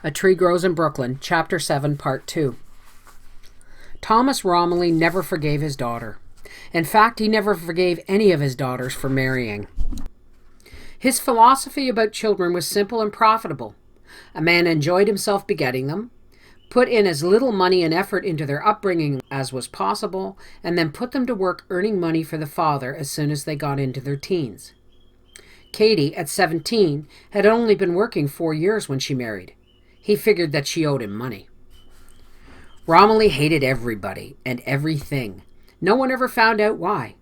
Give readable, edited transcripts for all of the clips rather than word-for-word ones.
A Tree Grows in Brooklyn, Chapter 7, Part 2. Thomas Romilly never forgave his daughter. In fact, he never forgave any of his daughters for marrying. His philosophy about children was simple and profitable. A man enjoyed himself begetting them, put in as little money and effort into their upbringing as was possible, and then put them to work earning money for the father as soon as they got into their teens. Katie, at 17, had only been working 4 years when she married. He figured that she owed him money. Romilly hated everybody and everything. No one ever found out why.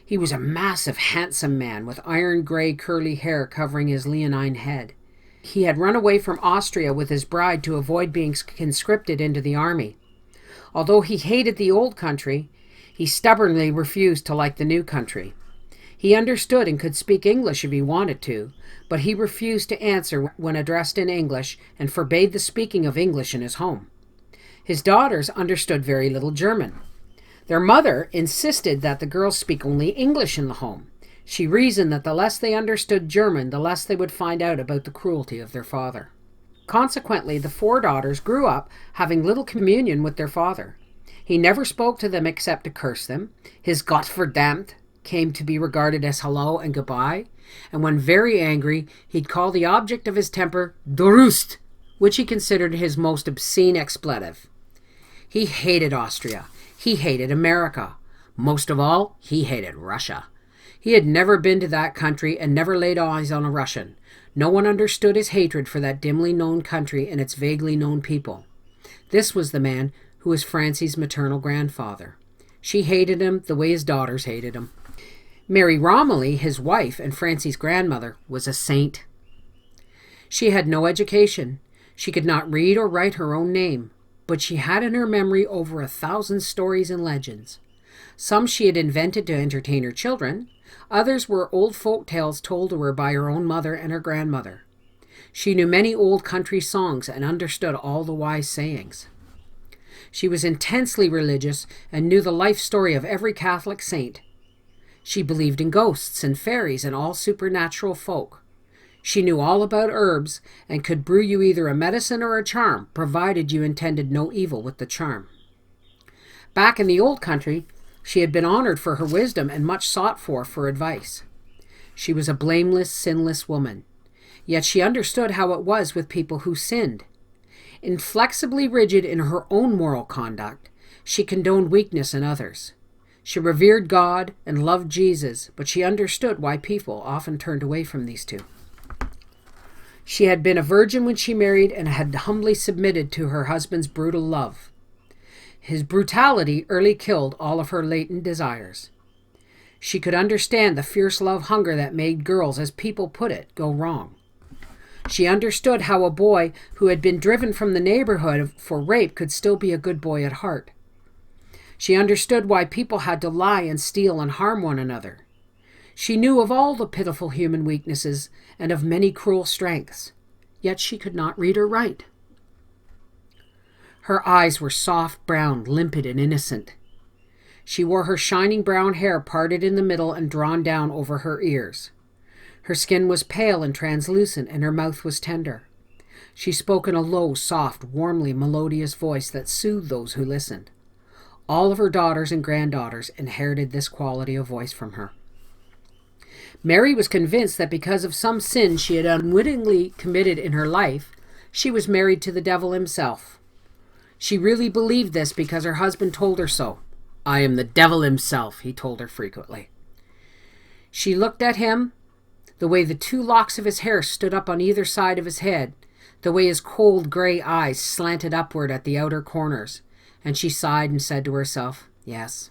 He was a massive, handsome man with iron gray curly hair covering his leonine head. He had run away from Austria with his bride to avoid being conscripted into the army. Although he hated the old country, he stubbornly refused to like the new country. He understood and could speak English if he wanted to, but he refused to answer when addressed in English and forbade the speaking of English in his home. His daughters understood very little German. Their mother insisted that the girls speak only English in the home. She reasoned that the less they understood German, the less they would find out about the cruelty of their father. Consequently, the 4 daughters grew up having little communion with their father. He never spoke to them except to curse them. His Gottverdammt came to be regarded as hello and goodbye, and when very angry, he'd call the object of his temper Durust, which he considered his most obscene expletive. He hated Austria. He hated America. Most of all, he hated Russia. He had never been to that country and never laid eyes on a Russian. No one understood his hatred for that dimly known country and its vaguely known people. This was the man who was Francies' maternal grandfather. She hated him the way his daughters hated him. Mary Romilly, his wife and Francies' grandmother, was a saint. She had no education. She could not read or write her own name, but she had in her memory over 1,000 stories and legends. Some she had invented to entertain her children. Others were old folk tales told to her by her own mother and her grandmother. She knew many old country songs and understood all the wise sayings. She was intensely religious and knew the life story of every Catholic saint. She believed in ghosts and fairies and all supernatural folk. She knew all about herbs and could brew you either a medicine or a charm, provided you intended no evil with the charm. Back in the old country, she had been honored for her wisdom and much sought for advice. She was a blameless, sinless woman. Yet she understood how it was with people who sinned. Inflexibly rigid in her own moral conduct, she condoned weakness in others. She revered God and loved Jesus, but she understood why people often turned away from these two. She had been a virgin when she married and had humbly submitted to her husband's brutal love. His brutality early killed all of her latent desires. She could understand the fierce love hunger that made girls, as people put it, go wrong. She understood how a boy who had been driven from the neighborhood for rape could still be a good boy at heart. She understood why people had to lie and steal and harm one another. She knew of all the pitiful human weaknesses and of many cruel strengths, yet she could not read or write. Her eyes were soft brown, limpid and innocent. She wore her shining brown hair parted in the middle and drawn down over her ears. Her skin was pale and translucent, and her mouth was tender. She spoke in a low, soft, warmly melodious voice that soothed those who listened. All of her daughters and granddaughters inherited this quality of voice from her. Mary was convinced that because of some sin she had unwittingly committed in her life, she was married to the devil himself. She really believed this because her husband told her so. "I am the devil himself," he told her frequently. She looked at him, the way the 2 locks of his hair stood up on either side of his head, the way his cold gray eyes slanted upward at the outer corners, and she sighed and said to herself, "Yes,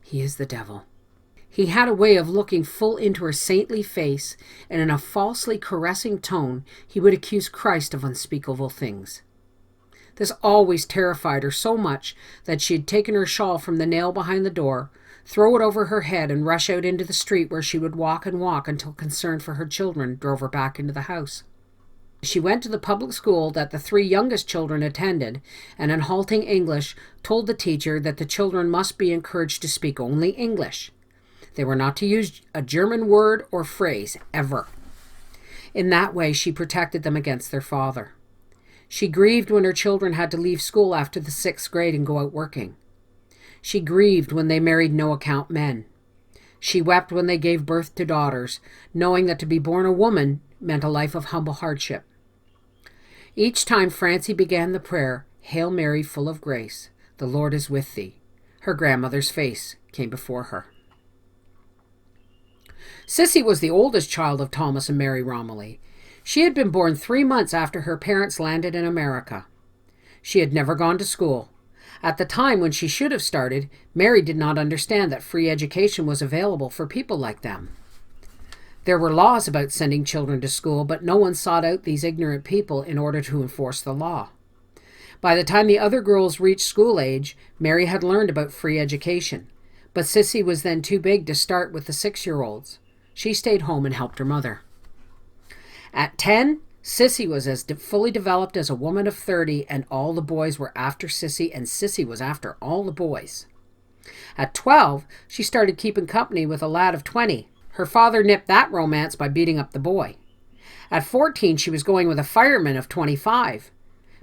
he is the devil." He had a way of looking full into her saintly face, and in a falsely caressing tone, he would accuse Christ of unspeakable things. This always terrified her so much that she had taken her shawl from the nail behind the door, throw it over her head, and rush out into the street, where she would walk and walk until concern for her children drove her back into the house. She went to the public school that the 3 youngest children attended, and in halting English told the teacher that the children must be encouraged to speak only English. They were not to use a German word or phrase, ever. In that way, she protected them against their father. She grieved when her children had to leave school after the 6th grade and go out working. She grieved when they married no-account men. She wept when they gave birth to daughters, knowing that to be born a woman meant a life of humble hardship. Each time Francie began the prayer, "Hail Mary, full of grace, the Lord is with thee," her grandmother's face came before her. Sissy was the oldest child of Thomas and Mary Romilly. She had been born 3 months after her parents landed in America. She had never gone to school. At the time when she should have started, Mary did not understand that free education was available for people like them. There were laws about sending children to school, but no one sought out these ignorant people in order to enforce the law. By the time the other girls reached school age, Mary had learned about free education, but Sissy was then too big to start with the 6-year-olds. She stayed home and helped her mother. At 10, Sissy was as fully developed as a woman of 30, and all the boys were after Sissy, and Sissy was after all the boys. At 12, she started keeping company with a lad of 20. Her father nipped that romance by beating up the boy. At 14, she was going with a fireman of 25.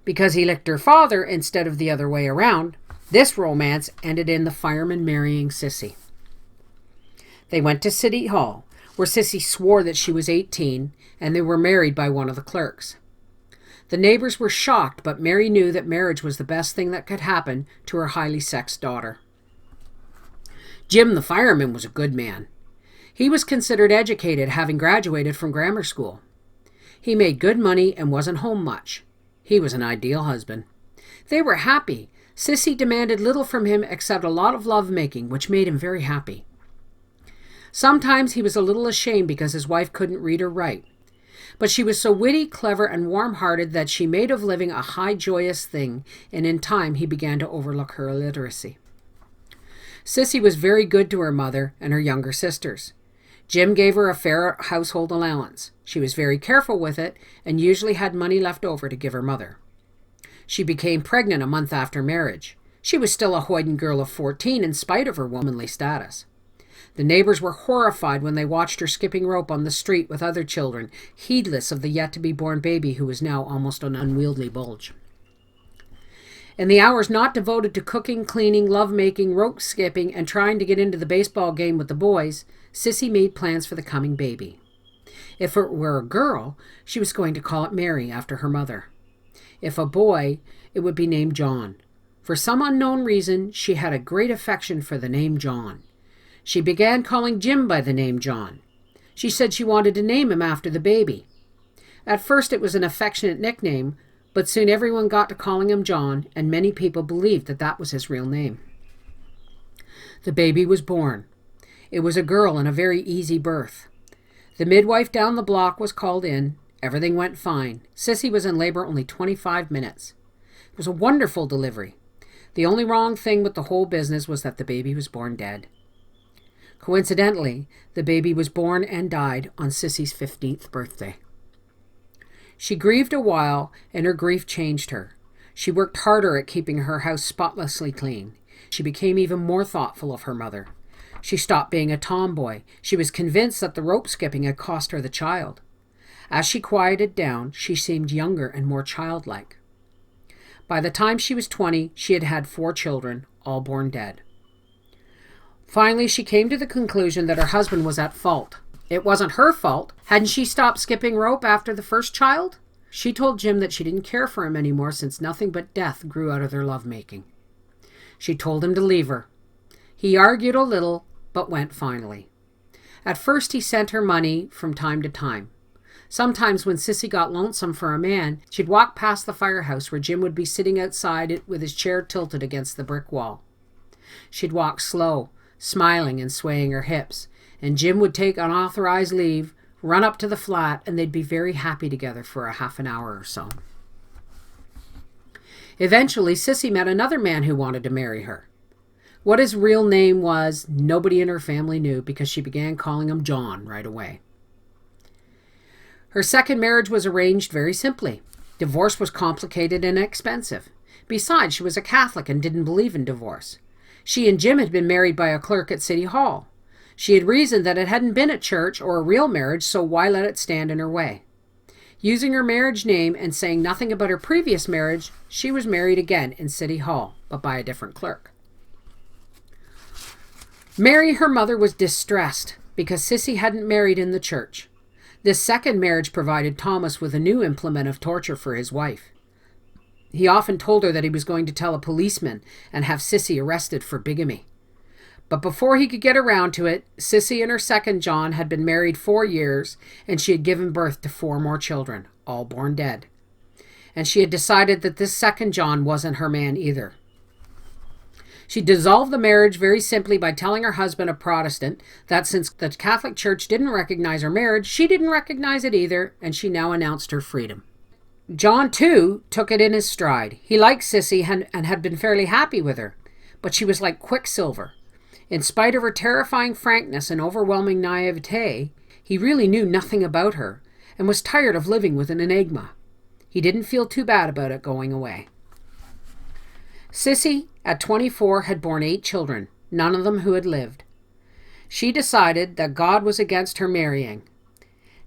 Because he licked her father instead of the other way around, this romance ended in the fireman marrying Sissy. They went to City Hall, where Sissy swore that she was 18, and they were married by one of the clerks. The neighbors were shocked, but Mary knew that marriage was the best thing that could happen to her highly sexed daughter. Jim the fireman was a good man. He was considered educated, having graduated from grammar school. He made good money and wasn't home much. He was an ideal husband. They were happy. Sissy demanded little from him except a lot of lovemaking, which made him very happy. Sometimes he was a little ashamed because his wife couldn't read or write. But she was so witty, clever, and warm-hearted that she made of living a high, joyous thing, and in time he began to overlook her illiteracy. Sissy was very good to her mother and her younger sisters. Jim gave her a fair household allowance. She was very careful with it and usually had money left over to give her mother. She became pregnant a month after marriage. She was still a hoyden girl of 14 in spite of her womanly status. The neighbors were horrified when they watched her skipping rope on the street with other children, heedless of the yet-to-be-born baby who was now almost an unwieldy bulge. In the hours not devoted to cooking, cleaning, lovemaking, rope skipping, and trying to get into the baseball game with the boys, Sissy made plans for the coming baby. If it were a girl, she was going to call it Mary after her mother. If a boy, it would be named John. For some unknown reason, she had a great affection for the name John. She began calling Jim by the name John. She said she wanted to name him after the baby. At first it was an affectionate nickname, but soon everyone got to calling him John, and many people believed that that was his real name. The baby was born. It was a girl and a very easy birth. The midwife down the block was called in. Everything went fine. Sissy was in labor only 25 minutes. It was a wonderful delivery. The only wrong thing with the whole business was that the baby was born dead. Coincidentally, the baby was born and died on Sissy's 15th birthday. She grieved a while, and her grief changed her. She worked harder at keeping her house spotlessly clean. She became even more thoughtful of her mother. She stopped being a tomboy. She was convinced that the rope skipping had cost her the child. As she quieted down, she seemed younger and more childlike. By the time she was 20, she had had 4 children, all born dead. Finally, she came to the conclusion that her husband was at fault. It wasn't her fault. Hadn't she stopped skipping rope after the first child? She told Jim that she didn't care for him anymore since nothing but death grew out of their lovemaking. She told him to leave her. He argued a little, but went finally. At first he sent her money from time to time. Sometimes when Sissy got lonesome for a man, she'd walk past the firehouse where Jim would be sitting outside it with his chair tilted against the brick wall. She'd walk slow, smiling and swaying her hips, and Jim would take unauthorized leave, run up to the flat, and they'd be very happy together for a half an hour or so. Eventually, Sissy met another man who wanted to marry her. What his real name was, nobody in her family knew because she began calling him John right away. Her second marriage was arranged very simply. Divorce was complicated and expensive. Besides, she was a Catholic and didn't believe in divorce. She and Jim had been married by a clerk at City Hall. She had reasoned that it hadn't been a church or a real marriage, so why let it stand in her way? Using her marriage name and saying nothing about her previous marriage, she was married again in City Hall, but by a different clerk. Mary, her mother, was distressed because Sissy hadn't married in the church. This second marriage provided Thomas with a new implement of torture for his wife. He often told her that he was going to tell a policeman and have Sissy arrested for bigamy. But before he could get around to it, Sissy and her second John had been married 4 years, and she had given birth to 4 more children, all born dead. And she had decided that this second John wasn't her man either. She dissolved the marriage very simply by telling her husband, a Protestant, that since the Catholic Church didn't recognize her marriage, she didn't recognize it either, and she now announced her freedom. John, too, took it in his stride. He liked Sissy and had been fairly happy with her, but she was like quicksilver. In spite of her terrifying frankness and overwhelming naivete, he really knew nothing about her and was tired of living with an enigma. He didn't feel too bad about it going away. Sissy, at 24, had borne 8 children, none of them who had lived. She decided that God was against her marrying.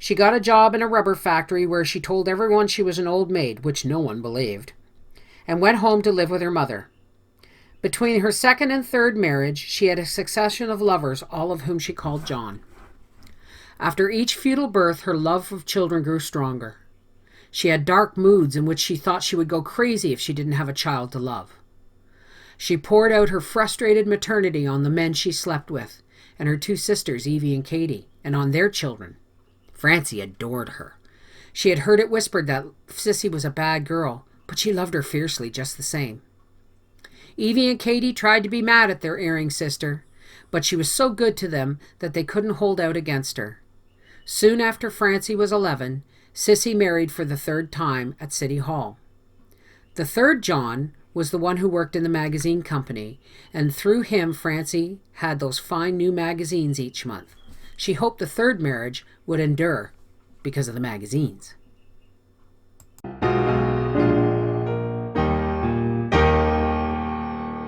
She got a job in a rubber factory where she told everyone she was an old maid, which no one believed, and went home to live with her mother. Between her second and third marriage, she had a succession of lovers, all of whom she called John. After each fetal birth, her love of children grew stronger. She had dark moods in which she thought she would go crazy if she didn't have a child to love. She poured out her frustrated maternity on the men she slept with, and her 2 sisters, Evie and Katie, and on their children. Francie adored her. She had heard it whispered that Sissy was a bad girl, but she loved her fiercely just the same. Evie and Katie tried to be mad at their erring sister, but she was so good to them that they couldn't hold out against her. Soon after Francie was 11, Sissy married for the 3rd time at City Hall. The 3rd John was the one who worked in the magazine company, and through him Francie had those fine new magazines each month. She hoped the 3rd marriage would endure because of the magazines.